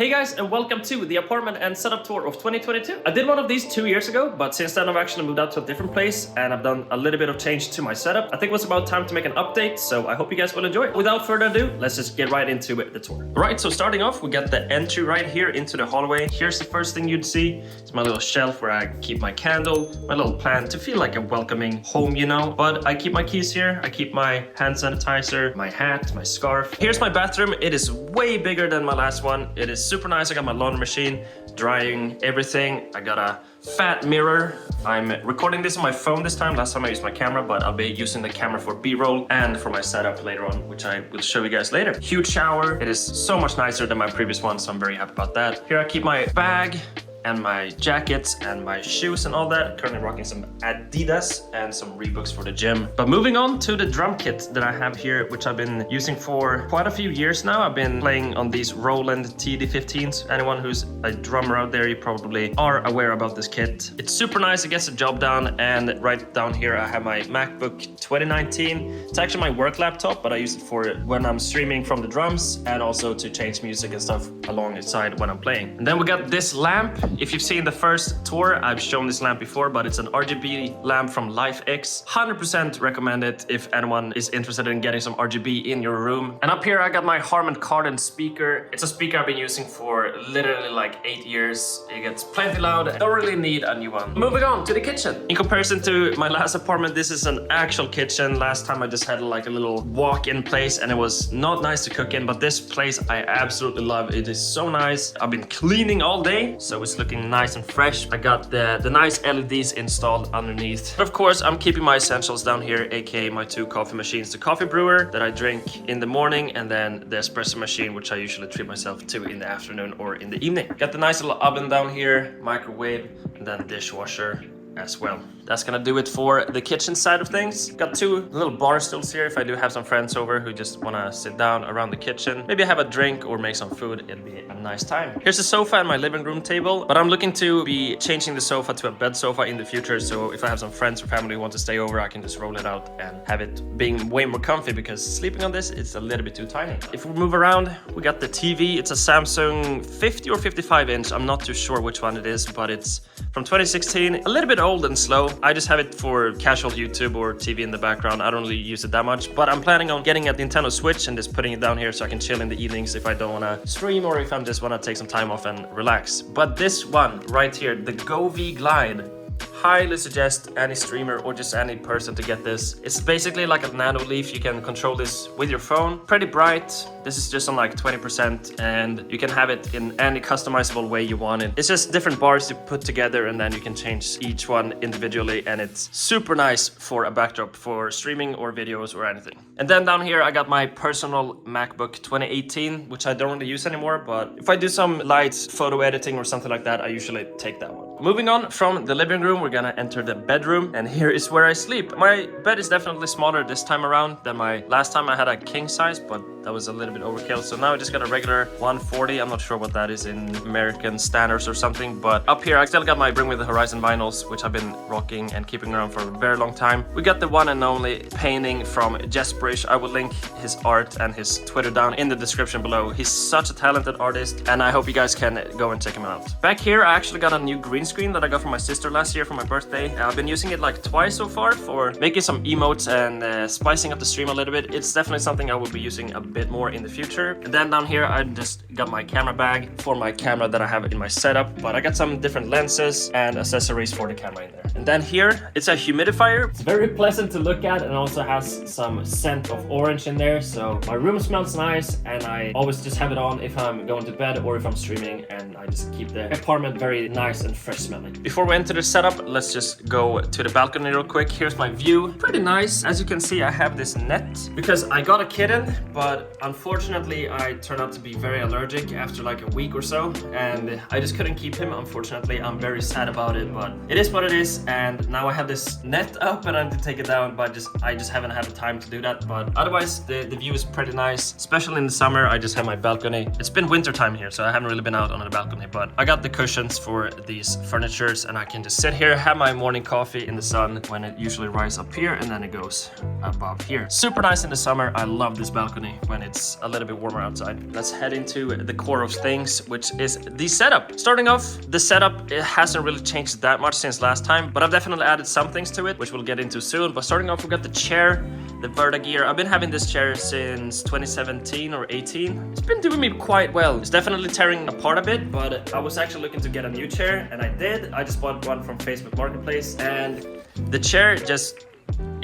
Hey guys, and welcome to the apartment and setup tour of 2022. I did one of these 2 years ago, but since then I've actually moved out to a different place and I've done a little bit of change to my setup. I think it was about time to make an update, so I hope you guys will enjoy it. Without further ado, let's just get right into the tour. Alright, so starting off, we got the entry right here into the hallway. Here's the first thing you'd see. It's my little shelf where I keep my candle, my little plant to feel like a welcoming home, you know. But I keep my keys here, I keep my hand sanitizer, my hat, my scarf. Here's my bathroom. It is way bigger than my last one. It is super nice. I got my laundry machine, drying everything. I got a fat mirror. I'm recording this on my phone this time. Last time I used my camera, but I'll be using the camera for B-roll and for my setup later on, which I will show you guys later. Huge shower. It is so much nicer than my previous one, so I'm very happy about that. Here I keep my bag and my jackets and my shoes and all that. Currently rocking some Adidas and some Reeboks for the gym. But moving on to the drum kit that I have here, which I've been using for quite a few years now. I've been playing on these Roland TD-15s. Anyone who's a drummer out there, you probably are aware about this kit. It's super nice, it gets the job done. And right down here I have my MacBook 2019. It's actually my work laptop, but I use it for when I'm streaming from the drums and also to change music and stuff alongside when I'm playing. And then we got this lamp. If you've seen the first tour, I've shown this lamp before, but it's an RGB lamp from LifeX. 100% recommend it if anyone is interested in getting some RGB in your room. And up here I got my Harman Kardon speaker. It's a speaker I've been using for literally like 8 years. It gets plenty loud. Don't really need a new one. Moving on to the kitchen. In comparison to my last apartment, this is an actual kitchen. Last time I just had like a little walk-in place and it was not nice to cook in, but this place I absolutely love. It is so nice. I've been cleaning all day, so it's looking nice and fresh. I got the nice LEDs installed underneath. But of course, I'm keeping my essentials down here, aka my 2 coffee machines. The coffee brewer that I drink in the morning, and then the espresso machine, which I usually treat myself to in the afternoon or in the evening. Got the nice little oven down here, microwave, and then dishwasher as well. That's gonna do it for the kitchen side of things. Got 2 little bar stools here if I do have some friends over who just wanna sit down around the kitchen, maybe have a drink or make some food. It'll be a nice time. Here's a sofa and my living room table, but I'm looking to be changing the sofa to a bed sofa in the future, so if I have some friends or family who want to stay over, I can just roll it out and have it being way more comfy, because sleeping on this, it's a little bit too tiny. If we move around, we got the TV. It's a Samsung 50 or 55 inch. I'm not too sure which one it is, but it's from 2016, a little bit old and slow. I just have it for casual YouTube or TV in the background. I don't really use it that much, but I'm planning on getting a Nintendo Switch and just putting it down here so I can chill in the evenings if I don't want to stream or if I just want to take some time off and relax. But this one right here, the Go V Glide, highly suggest any streamer or just any person to get this. It's basically like a nano leaf. You can control this with your phone. Pretty bright. This is just on like 20% and you can have it in any customizable way you want it. It's just different bars you put together and then you can change each one individually, and it's super nice for a backdrop for streaming or videos or anything. And then down here I got my personal MacBook 2018, which I don't really use anymore, but if I do some light photo editing or something like that, I usually take that one. Moving on from the living room, we're gonna enter the bedroom, and here is where I sleep. My bed is definitely smaller this time around than my last time. I had a king size, but that was a little bit overkill. So now I just got a regular 140. I'm not sure what that is in American standards or something, but up here I still got my Bring Me the Horizon vinyls, which I've been rocking and keeping around for a very long time. We got the one and only painting from Jesperish. I will link his art and his Twitter down in the description below. He's such a talented artist, and I hope you guys can go and check him out. Back here I actually got a new green screen that I got from my sister last year for my birthday. I've been using it like twice so far for making some emotes and spicing up the stream a little bit. It's definitely something I will be using a bit more in the future. And then down here I just got my camera bag for my camera that I have in my setup, but I got some different lenses and accessories for the camera in there. And then here it's a humidifier. It's very pleasant to look at and also has some scent of orange in there, so my room smells nice, and I always just have it on if I'm going to bed or if I'm streaming, and I just keep the apartment very nice and fresh smelling. Before we enter the setup, let's just go to the balcony real quick. Here's my view. Pretty nice. As you can see, I have this net because I got a kitten, but unfortunately I turned out to be very allergic after like a week or so, and I just couldn't keep him. Unfortunately, I'm very sad about it, but it is what it is. nice. And now I have this net up and I need to take it down, but I just haven't had the time to do that. But otherwise, the view is pretty nice, especially in the summer. I just have my balcony. It's been winter time here, so I haven't really been out on the balcony, but I got the cushions for these furnitures and I can just sit here, have my morning coffee in the sun when it usually rises up here and then it goes above here. Super nice in the summer. I love this balcony when it's a little bit warmer outside. Let's head into the core of things, which is the setup. Starting off, the setup, it hasn't really changed that much since last time, but I've definitely added some things to it, which we'll get into soon. But starting off, we got the chair, the Verdagear. I've been having this chair since 2017 or 18. It's been doing me quite well. It's definitely tearing apart a bit, but I was actually looking to get a new chair and I did. I just bought one from Facebook Marketplace and the chair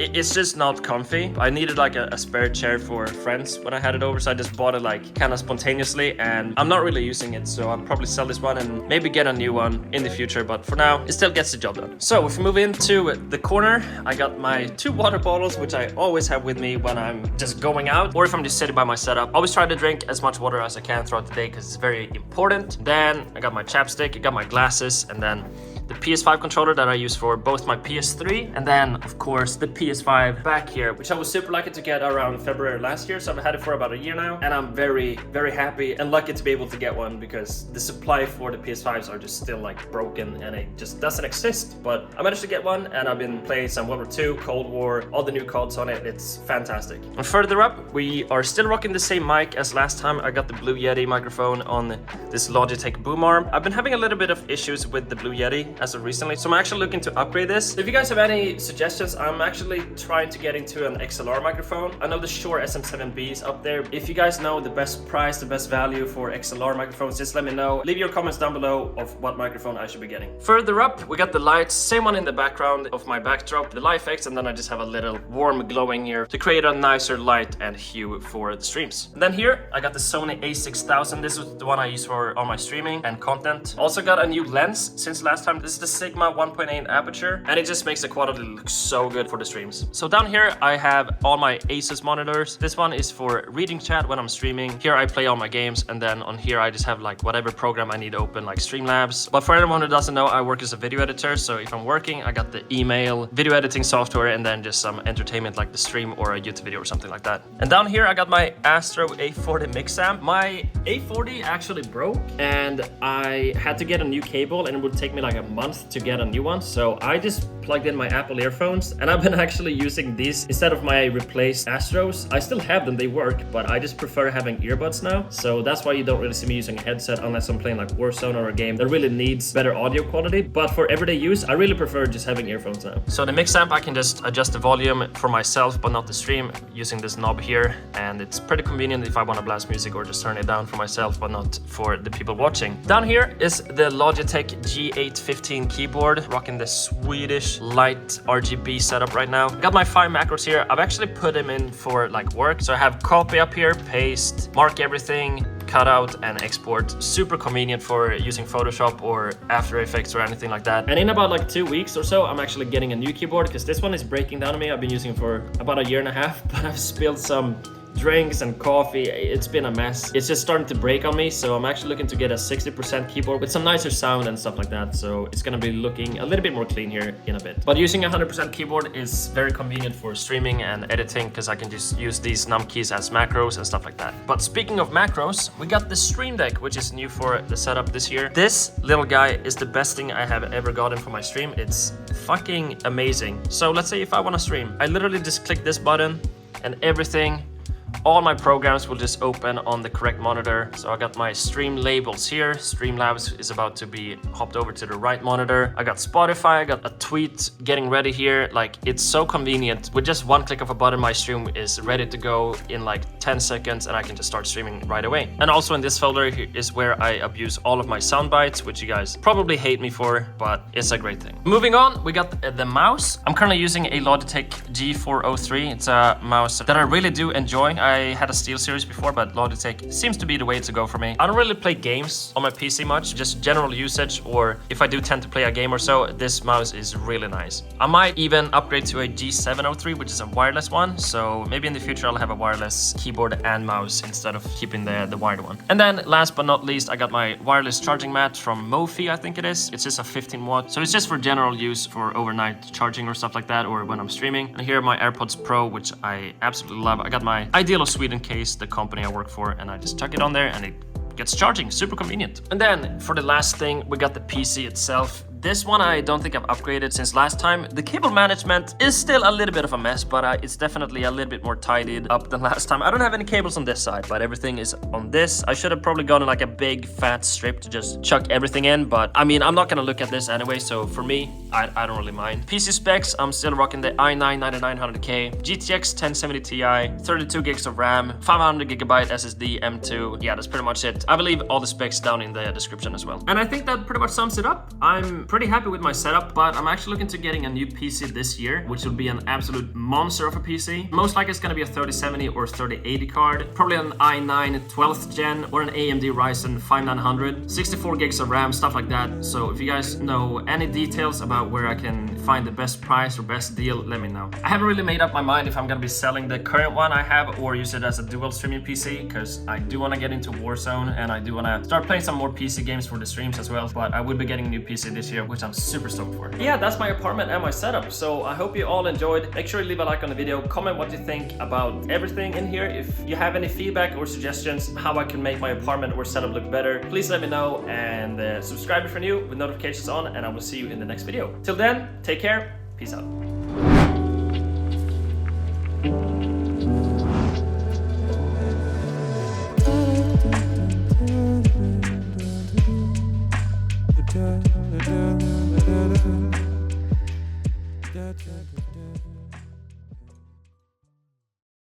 it's just not comfy. I needed like a spare chair for friends when I had it over, so I just bought it like kind of spontaneously, and I'm not really using it, so I'll probably sell this one and maybe get a new one in the future, but for now it still gets the job done. So if we move into the corner, I got my 2 water bottles, which I always have with me when I'm just going out or if I'm just sitting by my setup. I always try to drink as much water as I can throughout the day because it's very important. Then I got my chapstick, I got my glasses, and then the PS5 controller that I use for both my PS3 and then of course the PS5 back here, which I was super lucky to get around February last year, so I've had it for about a year now and I'm very happy and lucky to be able to get one because the supply for the PS5s are just still like broken and it just doesn't exist. But I managed to get one and I've been playing some World War II, Cold War, all the new CODs on it. It's fantastic. And further up, we are still rocking the same mic as last time. I got the Blue Yeti microphone on this Logitech boom arm. I've been having a little bit of issues with the Blue Yeti as of recently, so I'm actually looking to upgrade this. If you guys have any suggestions, I'm actually trying to get into an XLR microphone. I know the Shure SM7B is up there. If you guys know the best price, the best value for XLR microphones, just let me know. Leave your comments down below of what microphone I should be getting. Further up, we got the lights, same one in the background of my backdrop, the light effects, and then I just have a little warm glowing here to create a nicer light and hue for the streams. And then here, I got the Sony a6000. This was the one I use for all my streaming and content. Also got a new lens since last time. This is the Sigma 1.8 aperture, and it just makes the quality look so good for the streams. So down here I have all my Asus monitors. This one is for reading chat when I'm streaming. Here I play all my games, and then on here I just have like whatever program I need open, like Streamlabs. But for anyone who doesn't know, I work as a video editor, so if I'm working, I got the email, video editing software, and then just some entertainment like the stream or a YouTube video or something like that. And down here I got my Astro A40 Mix Amp. My A40 actually broke and I had to get a new cable, and it would take me like a month to get a new one, so I just plugged in my Apple earphones and I've been actually using these instead of my replaced Astros. I still have them, they work, but I just prefer having earbuds now, so that's why you don't really see me using a headset unless I'm playing like Warzone or a game that really needs better audio quality. But for everyday use, I really prefer just having earphones now. So the Mix Amp, I can just adjust the volume for myself but not the stream using this knob here, and it's pretty convenient if I want to blast music or just turn it down for myself but not for the people watching. Down here is the Logitech G815 keyboard, rocking the Swedish light RGB setup right now. Got my 5 macros here. I've actually put them in for like work, so I have copy up here, paste, mark everything, cut out and export. Super convenient for using Photoshop or After Effects or anything like that. And in about like 2 weeks or so, I'm actually getting a new keyboard because this one is breaking down on me. I've been using it for about a year and a half, but I've spilled some drinks and coffee. It's been a mess. It's just starting to break on me, so I'm actually looking to get a 60% keyboard with some nicer sound and stuff like that, so it's gonna be looking a little bit more clean here in a bit. But using a 100% keyboard is very convenient for streaming and editing because I can just use these num keys as macros and stuff like that. But speaking of macros, we got the Stream Deck, which is new for the setup this year. This little guy is the best thing I have ever gotten for my stream. It's fucking amazing. So let's say if I want to stream, I literally just click this button and everything, all my programs will just open on the correct monitor. So I got my stream labels here. Streamlabs is about to be hopped over to the right monitor. I got Spotify, I got a tweet getting ready here. Like, it's so convenient. With just one click of a button, my stream is ready to go in like 10 seconds and I can just start streaming right away. And also in this folder here is where I abuse all of my sound bites, which you guys probably hate me for, but it's a great thing. Moving on, we got the mouse. I'm currently using a Logitech G403. It's a mouse that I really do enjoy. saying I had a SteelSeries before, but Logitech seems to be the way to go for me. I don't really play games on my PC much, just general usage, or if I do tend to play a game or so, this mouse is really nice. I might even upgrade to a G703, which is a wireless one, so maybe in the future I'll have a wireless keyboard and mouse instead of keeping the wired one. And then last but not least, I got my wireless charging mat from Mophie, I think it is. It's just a 15 watt, so it's just for general use for overnight charging or stuff like that, or when I'm streaming. And here are my AirPods Pro, which I absolutely love. I got my Ideal of Sweden case, the company I work for, and I just chuck it on there and it gets charging, super convenient. And then for the last thing, we got the PC itself. This one I don't think I've upgraded since last time. The cable management is still a little bit of a mess, but it's definitely a little bit more tidied up than last time. I don't have any cables on this side, but everything is on this. I should have probably gotten like a big fat strip to just chuck everything in, but I mean, I'm not gonna look at this anyway, so for me, I don't really mind. PC specs, I'm still rocking the i9-9900K, GTX 1070 Ti, 32 gigs of RAM, 500 gigabyte SSD, M2. Yeah, that's pretty much it. I will leave all the specs down in the description as well. And I think that pretty much sums it up. I'm pretty happy with my setup, but I'm actually looking to getting a new PC this year, which will be an absolute monster of a PC. Most likely it's gonna be a 3070 or 3080 card, probably an i9 12th gen or an AMD Ryzen 5900, 64 gigs of RAM, stuff like that. So if you guys know any details about where I can find the best price or best deal, let me know. I haven't really made up my mind if I'm gonna be selling the current one I have or use it as a dual streaming PC, because I do want to get into Warzone and I do want to start playing some more PC games for the streams as well. But I will be getting a new PC this year, which I'm super stoked for. Yeah, that's my apartment and my setup. So I hope you all enjoyed. Make sure you leave a like on the video, comment what you think about everything in here. If you have any feedback or suggestions how I can make my apartment or setup look better, please let me know, and subscribe if you're new with notifications on, and I will see you in the next video. Till then, take care, peace out.